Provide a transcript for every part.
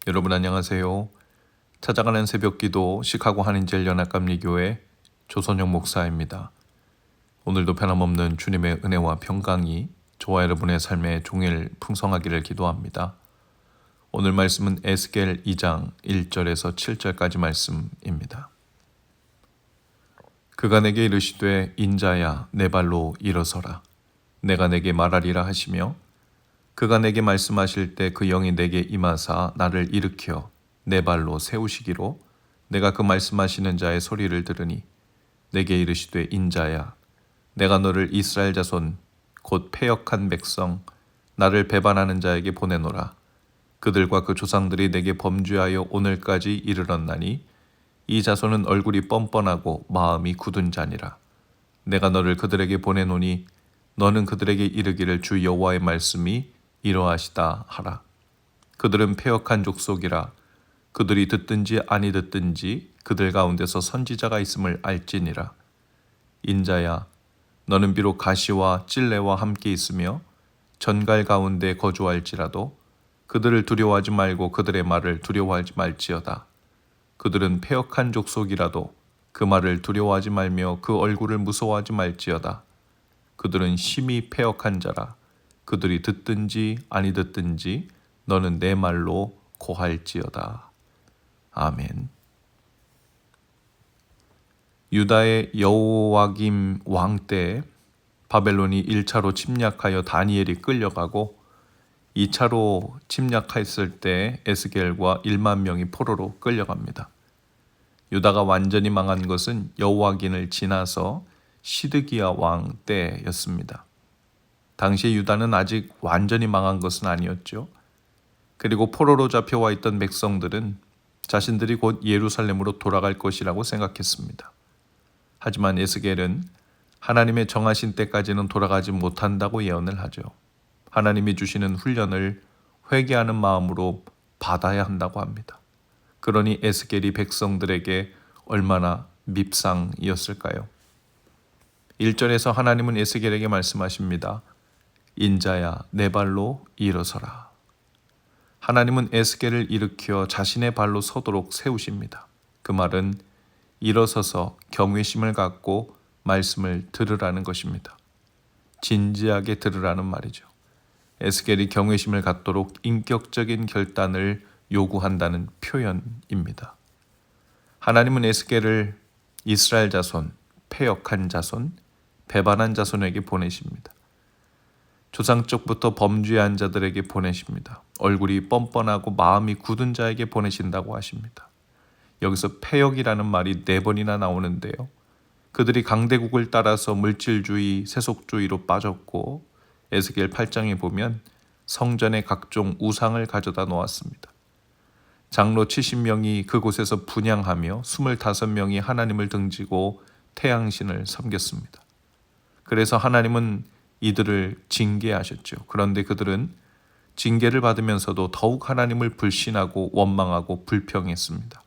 여러분 안녕하세요. 찾아가는 새벽기도 시카고 한인제일 연합감리교회 조선영 목사입니다. 오늘도 변함없는 주님의 은혜와 평강이 저와 여러분의 삶에 종일 풍성하기를 기도합니다. 오늘 말씀은 에스겔 2장 1절에서 7절까지 말씀입니다. 그가 내게 이르시되 인자야 내 발로 일어서라. 내가 내게 말하리라 하시며 그가 내게 말씀하실 때 그 영이 내게 임하사 나를 일으켜 내 발로 세우시기로 내가 그 말씀하시는 자의 소리를 들으니 내게 이르시되 인자야 내가 너를 이스라엘 자손 곧 패역한 백성 나를 배반하는 자에게 보내노라. 그들과 그 조상들이 내게 범죄하여 오늘까지 이르렀나니 이 자손은 얼굴이 뻔뻔하고 마음이 굳은 자니라. 내가 너를 그들에게 보내노니 너는 그들에게 이르기를 주 여호와의 말씀이 이러하시다 하라. 그들은 패역한 족속이라. 그들이 듣든지 아니 듣든지 그들 가운데서 선지자가 있음을 알지니라. 인자야 너는 비록 가시와 찔레와 함께 있으며 전갈 가운데 거주할지라도 그들을 두려워하지 말고 그들의 말을 두려워하지 말지어다. 그들은 패역한 족속이라도 그 말을 두려워하지 말며 그 얼굴을 무서워하지 말지어다. 그들은 심히 패역한 자라. 그들이 듣든지 아니 듣든지 너는 내 말로 고할지어다. 아멘. 유다의 여호와김 왕 때 바벨론이 1차로 침략하여 다니엘이 끌려가고 2차로 침략했을 때 에스겔과 1만 명이 포로로 끌려갑니다. 유다가 완전히 망한 것은 여호와긴을 지나서 시드기야 왕 때였습니다. 당시 유다는 아직 완전히 망한 것은 아니었죠. 그리고 포로로 잡혀와 있던 백성들은 자신들이 곧 예루살렘으로 돌아갈 것이라고 생각했습니다. 하지만 에스겔은 하나님의 정하신 때까지는 돌아가지 못한다고 예언을 하죠. 하나님이 주시는 훈련을 회개하는 마음으로 받아야 한다고 합니다. 그러니 에스겔이 백성들에게 얼마나 밉상이었을까요? 1절에서 하나님은 에스겔에게 말씀하십니다. 인자야 내 발로 일어서라. 하나님은 에스겔을 일으켜 자신의 발로 서도록 세우십니다. 그 말은 일어서서 경외심을 갖고 말씀을 들으라는 것입니다. 진지하게 들으라는 말이죠. 에스겔이 경외심을 갖도록 인격적인 결단을 요구한다는 표현입니다. 하나님은 에스겔을 이스라엘 자손, 패역한 자손, 배반한 자손에게 보내십니다. 조상적부터 범죄한 자들에게 보내십니다. 얼굴이 뻔뻔하고 마음이 굳은 자에게 보내신다고 하십니다. 여기서 패역이라는 말이 4번이나 나오는데요. 그들이 강대국을 따라서 물질주의, 세속주의로 빠졌고 에스겔 8장에 보면 성전에 각종 우상을 가져다 놓았습니다. 장로 70명이 그곳에서 분향하며 25명이 하나님을 등지고 태양신을 섬겼습니다. 그래서 하나님은 이들을 징계하셨죠. 그런데 그들은 징계를 받으면서도 더욱 하나님을 불신하고 원망하고 불평했습니다.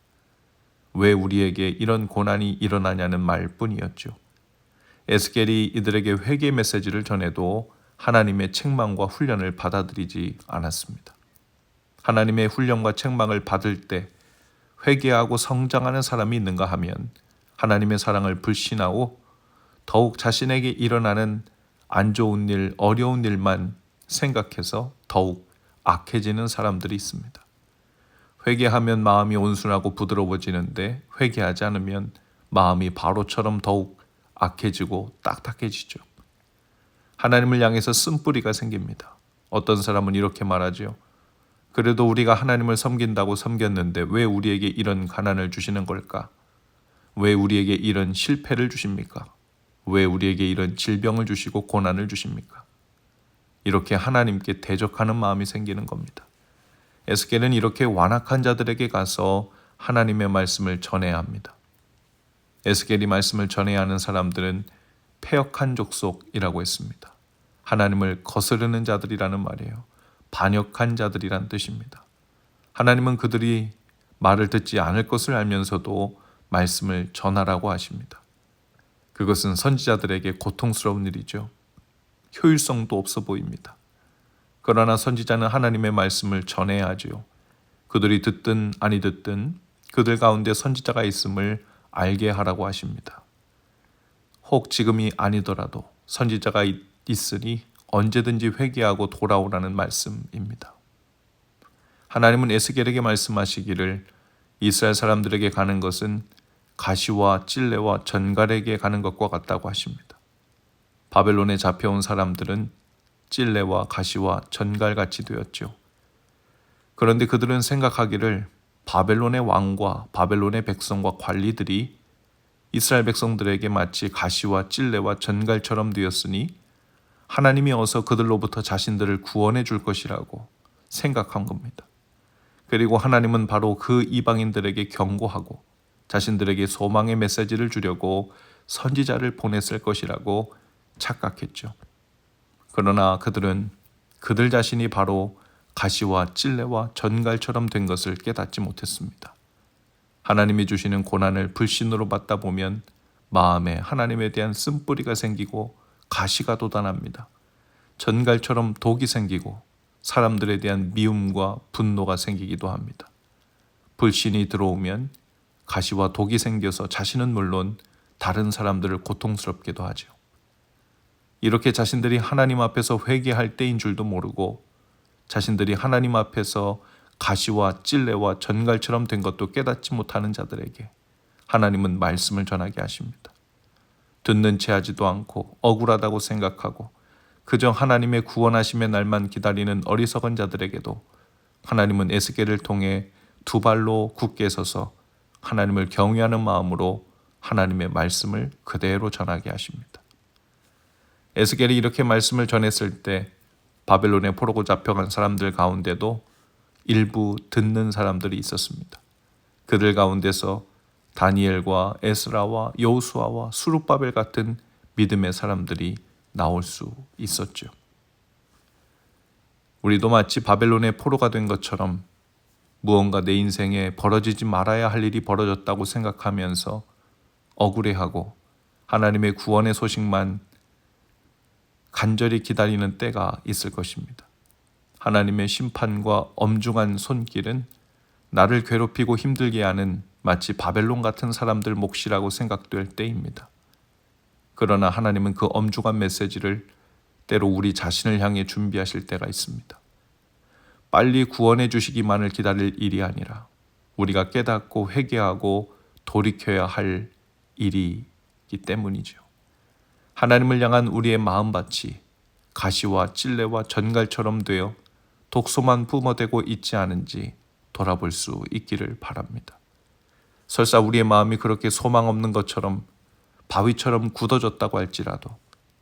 왜 우리에게 이런 고난이 일어나냐는 말뿐이었죠. 에스겔이 이들에게 회개 메시지를 전해도 하나님의 책망과 훈련을 받아들이지 않았습니다. 하나님의 훈련과 책망을 받을 때 회개하고 성장하는 사람이 있는가 하면 하나님의 사랑을 불신하고 더욱 자신에게 일어나는 안 좋은 일, 어려운 일만 생각해서 더욱 악해지는 사람들이 있습니다. 회개하면 마음이 온순하고 부드러워지는데 회개하지 않으면 마음이 바로처럼 더욱 악해지고 딱딱해지죠. 하나님을 향해서 쓴뿌리가 생깁니다. 어떤 사람은 이렇게 말하죠. 그래도 우리가 하나님을 섬긴다고 섬겼는데 왜 우리에게 이런 가난을 주시는 걸까? 왜 우리에게 이런 실패를 주십니까? 왜 우리에게 이런 질병을 주시고 고난을 주십니까? 이렇게 하나님께 대적하는 마음이 생기는 겁니다. 에스겔은 이렇게 완악한 자들에게 가서 하나님의 말씀을 전해야 합니다. 에스겔이 말씀을 전해야 하는 사람들은 패역한 족속이라고 했습니다. 하나님을 거스르는 자들이라는 말이에요. 반역한 자들이란 뜻입니다. 하나님은 그들이 말을 듣지 않을 것을 알면서도 말씀을 전하라고 하십니다. 그것은 선지자들에게 고통스러운 일이죠. 효율성도 없어 보입니다. 그러나 선지자는 하나님의 말씀을 전해야 하지요. 그들이 듣든 아니 듣든 그들 가운데 선지자가 있음을 알게 하라고 하십니다. 혹 지금이 아니더라도 선지자가 있으니 언제든지 회개하고 돌아오라는 말씀입니다. 하나님은 에스겔에게 말씀하시기를 이스라엘 사람들에게 가는 것은 가시와 찔레와 전갈에게 가는 것과 같다고 하십니다. 바벨론에 잡혀온 사람들은 찔레와 가시와 전갈같이 되었죠. 그런데 그들은 생각하기를 바벨론의 왕과 바벨론의 백성과 관리들이 이스라엘 백성들에게 마치 가시와 찔레와 전갈처럼 되었으니 하나님이 어서 그들로부터 자신들을 구원해 줄 것이라고 생각한 겁니다. 그리고 하나님은 바로 그 이방인들에게 경고하고 자신들에게 소망의 메시지를 주려고 선지자를 보냈을 것이라고 착각했죠. 그러나 그들은 그들 자신이 바로 가시와 찔레와 전갈처럼 된 것을 깨닫지 못했습니다. 하나님이 주시는 고난을 불신으로 받다 보면 마음에 하나님에 대한 쓴뿌리가 생기고 가시가 돋아납니다. 전갈처럼 독이 생기고 사람들에 대한 미움과 분노가 생기기도 합니다. 불신이 들어오면 가시와 독이 생겨서 자신은 물론 다른 사람들을 고통스럽게도 하죠. 이렇게 자신들이 하나님 앞에서 회개할 때인 줄도 모르고 자신들이 하나님 앞에서 가시와 찔레와 전갈처럼 된 것도 깨닫지 못하는 자들에게 하나님은 말씀을 전하게 하십니다. 듣는 채 하지도 않고 억울하다고 생각하고 그저 하나님의 구원하심의 날만 기다리는 어리석은 자들에게도 하나님은 에스겔을 통해 두 발로 굳게 서서 하나님을 경외하는 마음으로 하나님의 말씀을 그대로 전하게 하십니다. 에스겔이 이렇게 말씀을 전했을 때 바벨론에 포로고 잡혀간 사람들 가운데도 일부 듣는 사람들이 있었습니다. 그들 가운데서 다니엘과 에스라와 여호수아와 스룹바벨 같은 믿음의 사람들이 나올 수 있었죠. 우리도 마치 바벨론의 포로가 된 것처럼 무언가 내 인생에 벌어지지 말아야 할 일이 벌어졌다고 생각하면서 억울해하고 하나님의 구원의 소식만 간절히 기다리는 때가 있을 것입니다. 하나님의 심판과 엄중한 손길은 나를 괴롭히고 힘들게 하는 마치 바벨론 같은 사람들 몫이라고 생각될 때입니다. 그러나 하나님은 그 엄중한 메시지를 때로 우리 자신을 향해 준비하실 때가 있습니다. 빨리 구원해 주시기만을 기다릴 일이 아니라 우리가 깨닫고 회개하고 돌이켜야 할 일이기 때문이죠. 하나님을 향한 우리의 마음밭이 가시와 찔레와 전갈처럼 되어 독소만 뿜어대고 있지 않은지 돌아볼 수 있기를 바랍니다. 설사 우리의 마음이 그렇게 소망 없는 것처럼 바위처럼 굳어졌다고 할지라도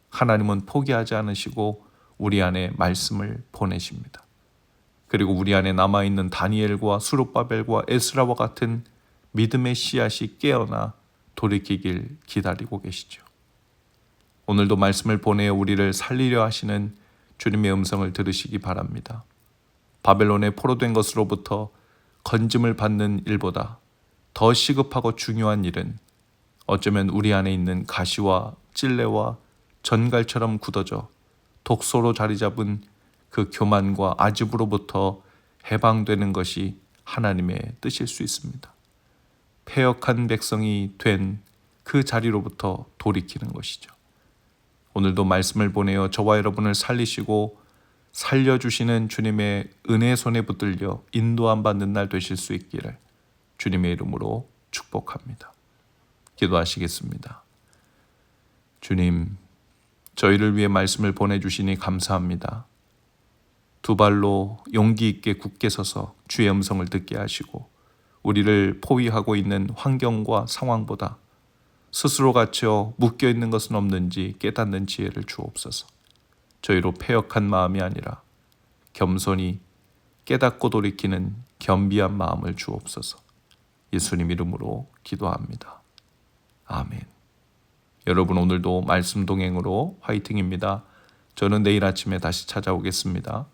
하나님은 포기하지 않으시고 우리 안에 말씀을 보내십니다. 그리고 우리 안에 남아있는 다니엘과 스룹바벨과 에스라와 같은 믿음의 씨앗이 깨어나 돌이키길 기다리고 계시죠. 오늘도 말씀을 보내어 우리를 살리려 하시는 주님의 음성을 들으시기 바랍니다. 바벨론에 포로된 것으로부터 건짐을 받는 일보다 더 시급하고 중요한 일은 어쩌면 우리 안에 있는 가시와 찔레와 전갈처럼 굳어져 독소로 자리 잡은 그 교만과 아집으로부터 해방되는 것이 하나님의 뜻일 수 있습니다. 패역한 백성이 된 그 자리로부터 돌이키는 것이죠. 오늘도 말씀을 보내어 저와 여러분을 살리시고 살려주시는 주님의 은혜의 손에 붙들려 인도함 받는 날 되실 수 있기를 주님의 이름으로 축복합니다. 기도하시겠습니다. 주님, 저희를 위해 말씀을 보내주시니 감사합니다. 두 발로 용기 있게 굳게 서서 주의 음성을 듣게 하시고 우리를 포위하고 있는 환경과 상황보다 스스로 갇혀 묶여있는 것은 없는지 깨닫는 지혜를 주옵소서. 저희로 패역한 마음이 아니라 겸손히 깨닫고 돌이키는 겸비한 마음을 주옵소서. 예수님 이름으로 기도합니다. 아멘. 여러분 오늘도 말씀 동행으로 화이팅입니다. 저는 내일 아침에 다시 찾아오겠습니다.